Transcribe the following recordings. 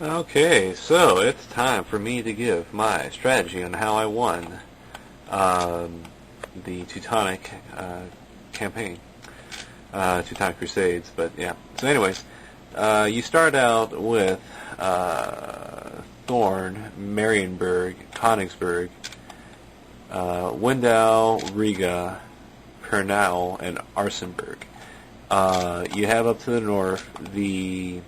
Okay, so it's time for me to give my strategy on how I won um, the Teutonic campaign, Teutonic Crusades. But yeah. So, anyways, you start out with Thorn, Marienburg, Königsberg, Windau, Riga, Pernau, and Arsenberg. You have up to the north the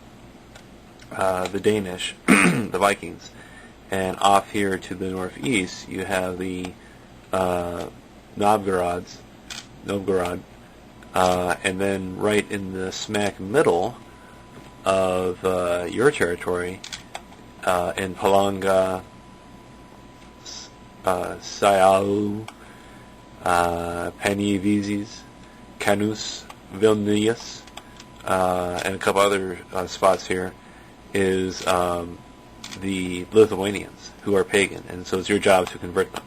Danish, the Vikings, and off here to the northeast you have the uh, Novgorod, and then right in the smack middle of your territory, in Palanga, Siau, Panevėžys, Canus, Vilnius, and a couple other spots here, is the Lithuanians, who are pagan, and so it's your job to convert them.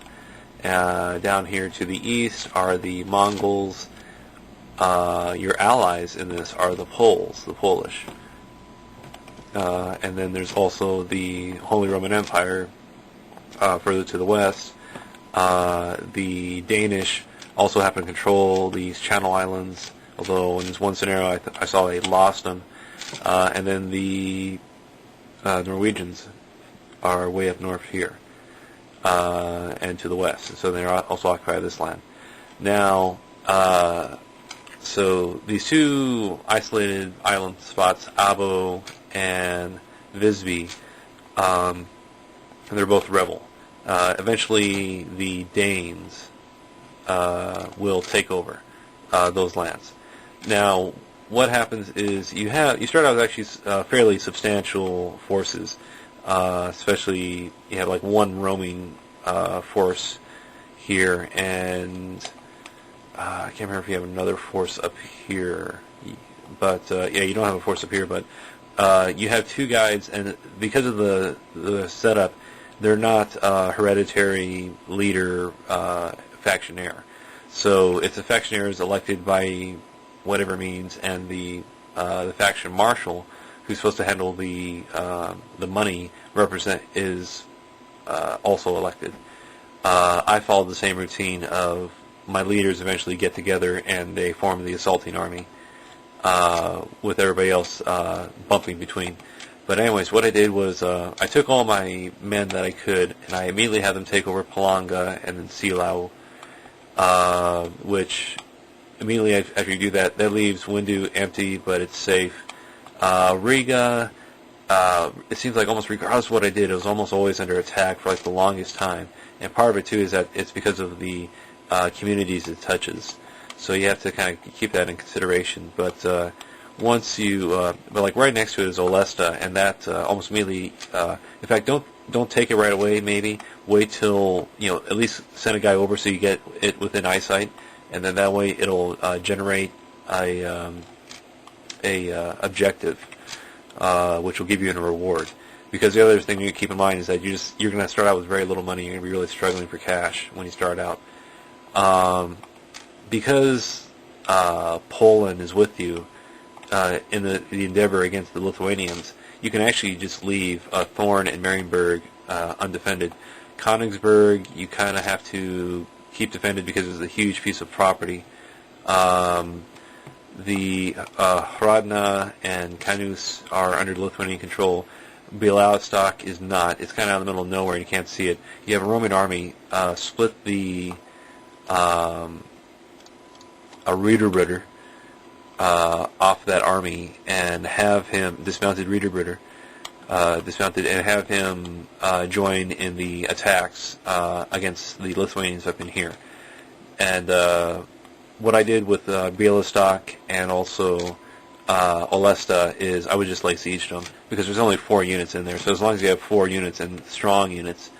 Down here to the east are the Mongols. Your allies in this are the Poles, the Polish. And then there's also the Holy Roman Empire further to the west. The Danish also happen to control these Channel Islands, although in this one scenario I saw they lost them. And then the Norwegians are way up north here and to the west, so they also occupy this land. Now, so these two isolated island spots, Abo and Visby, they're both rebel. Eventually, the Danes will take over those lands. Now, what happens is you start out with actually fairly substantial forces, especially you have like one roaming force here, and I can't remember if you have another force up here, but yeah, you don't have a force up here, but you have two guides, and because of the setup, they're not hereditary leader factionaire. So if the factionaire is elected by whatever means, and the faction marshal, who's supposed to handle the money, is also elected. I followed the same routine of my leaders eventually get together and they form the assaulting army, with everybody else bumping between. But anyways, what I did was I took all my men that I could, and I immediately had them take over Palanga and then Silao, which immediately after you do that, that leaves Windu empty, but it's safe. Riga, it seems like almost regardless of what I did, it was almost always under attack for like the longest time. And part of it too is that it's because of the communities it touches. So you have to kind of keep that in consideration. But once you, but like right next to it is Olesta, and that almost immediately, in fact, don't take it right away. Maybe wait till at least send a guy over so you get it within eyesight, and then that way it'll generate a objective, which will give you a reward. Because the other thing you keep in mind is that you're going to start out with very little money. You're going to be really struggling for cash when you start out. Because Poland is with you in the endeavor against the Lithuanians, you can actually just leave Thorn and Marienburg undefended. Königsberg, you kind of have to keep defended because it's a huge piece of property. The Hradna and Canus are under Lithuanian control. Bialystok is not. It's kind of out in the middle of nowhere. You can't see it. You have a Roman army. Split the a Ritter off that army and have him dismounted dismounted, and have him join in the attacks against the Lithuanians up in here. And what I did with Bialystok and also Olesta is I would just lay siege to them, because there's only 4 units in there. So as long as you have 4 units and strong units,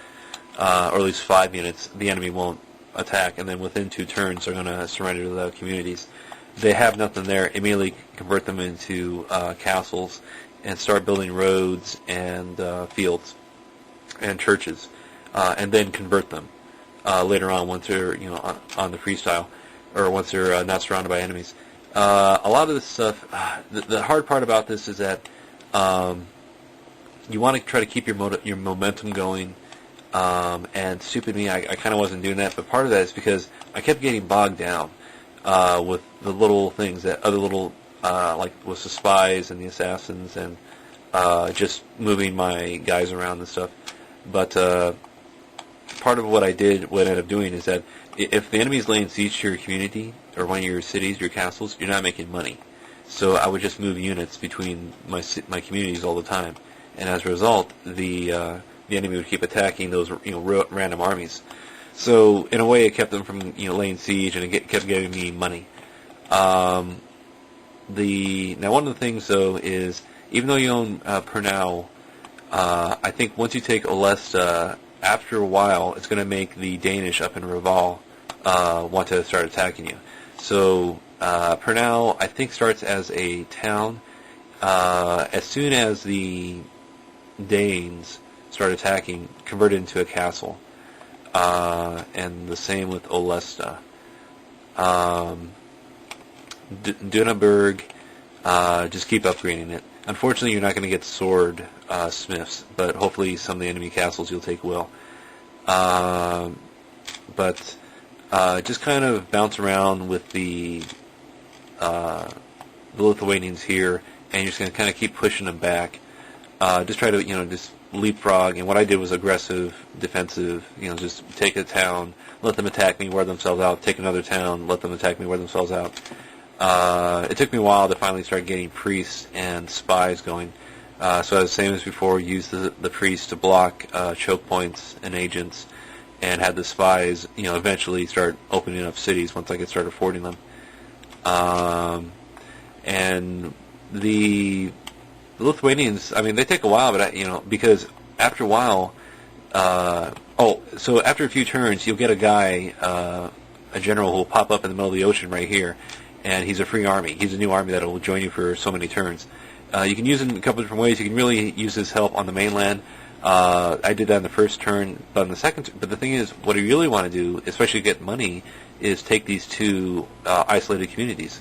or at least 5 units, the enemy won't attack. And then within 2 turns, they're going to surrender to the communities. They have nothing there. Immediately convert them into castles and start building roads and fields and churches, and then convert them later on once they're on the freestyle, or once they're not surrounded by enemies. A lot of this stuff, the hard part about this is that you want to try to keep your momentum going. And stupid me, I kind of wasn't doing that, but part of that is because I kept getting bogged down with the little things that other little, like with the spies and the assassins and just moving my guys around and stuff. But part of what I ended up doing is that if the enemy's laying siege to your community or one of your cities, your castles, you're not making money. So I would just move units between my communities all the time, and as a result, the enemy would keep attacking those random armies. So in a way, it kept them from laying siege, and it kept giving me money. Now one of the things though is even though you own Pernau, I think once you take Olesta, after a while, it's going to make the Danish up in Reval want to start attacking you. So Pernau, I think, starts as a town. As soon as the Danes start attacking, convert it into a castle. And the same with Olesta. Dunaburg, just keep upgrading it. Unfortunately, you're not going to get sword smiths, but hopefully some of the enemy castles you'll take will. But just kind of bounce around with the Lithuanians here, and you're just going to kind of keep pushing them back. Just try to, just leapfrog. And what I did was aggressive, defensive. Just take a town, let them attack me, wear themselves out. Take another town, let them attack me, wear themselves out. It took me a while to finally start getting priests and spies going. So as same as before, use the priests to block choke points and agents, and had the spies, eventually start opening up cities once I could start affording them. And the Lithuanians, I mean, they take a while, but because after a while, so after a few turns, you'll get a guy, a general who will pop up in the middle of the ocean right here, and he's a free army. He's a new army that will join you for so many turns. You can use him in a couple different ways. You can really use his help on the mainland. I did that in the first turn, but in the second. But the thing is, what you really want to do, especially to get money, is take these two isolated communities.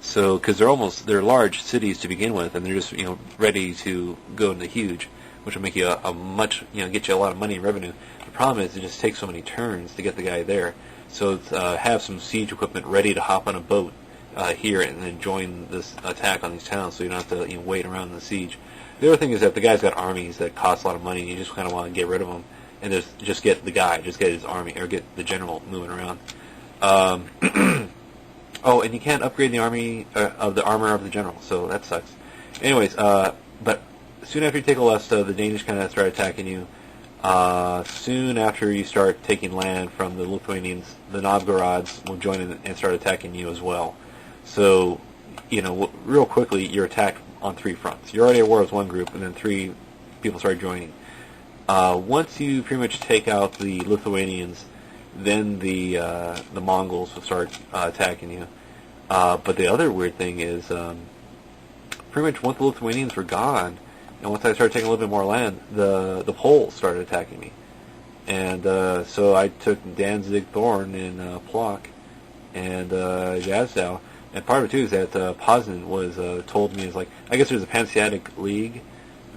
So, because they're large cities to begin with, and they're just ready to go into huge, which will make you get you a lot of money and revenue. The problem is it just takes so many turns to get the guy there. So have some siege equipment ready to hop on a boat here and then join this attack on these towns, so you don't have to wait around in the siege. The other thing is that the guy's got armies that cost a lot of money, and you just kind of want to get rid of them, and just get his army, or get the general moving around. Oh, and you can't upgrade the army of the armor of the general, so that sucks. Anyways, but soon after you take Olesta, the Danish kind of start attacking you. Soon after you start taking land from the Lithuanians, the Novgorods will join in and start attacking you as well. So, real quickly, you're attacked on three fronts. You're already at war with one group, and then three people start joining. Once you pretty much take out the Lithuanians, then the Mongols will start attacking you. But the other weird thing is, pretty much once the Lithuanians were gone, and once I started taking a little bit more land, the Poles started attacking me. And so I took Danzig, Thorn, and Plock, and Yazdow. And part of it, too, is that Poznan was told me, I guess there's a Hanseatic League,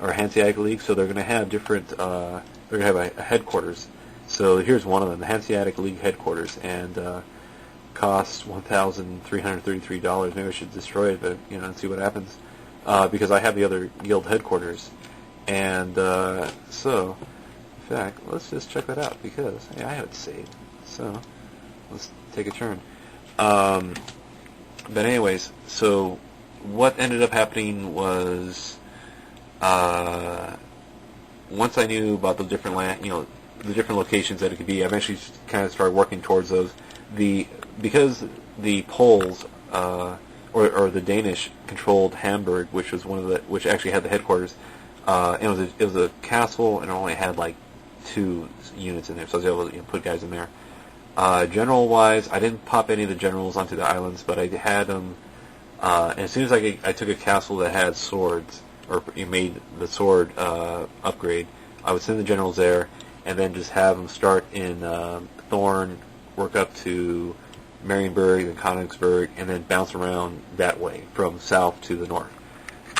so they're going to have different, they're going to have a headquarters. So here's one of them, the Hanseatic League headquarters, and costs $1,333. Maybe I should destroy it, but and see what happens, because I have the other guild headquarters. And so, in fact, let's just check that out, because I have it saved. So let's take a turn. But anyways, so what ended up happening was, once I knew about the different land, the different locations that it could be, I eventually kind of started working towards those. Because the Poles or the Danish controlled Hamburg, which was which actually had the headquarters. It was a castle, and it only had 2 units in there, so I was able to put guys in there. General wise, I didn't pop any of the generals onto the islands, but I had them. And as soon as I took a castle that had swords, or made the sword upgrade, I would send the generals there, and then just have them start in Thorn, work up to Marienburg, then Königsberg, and then bounce around that way from south to the north.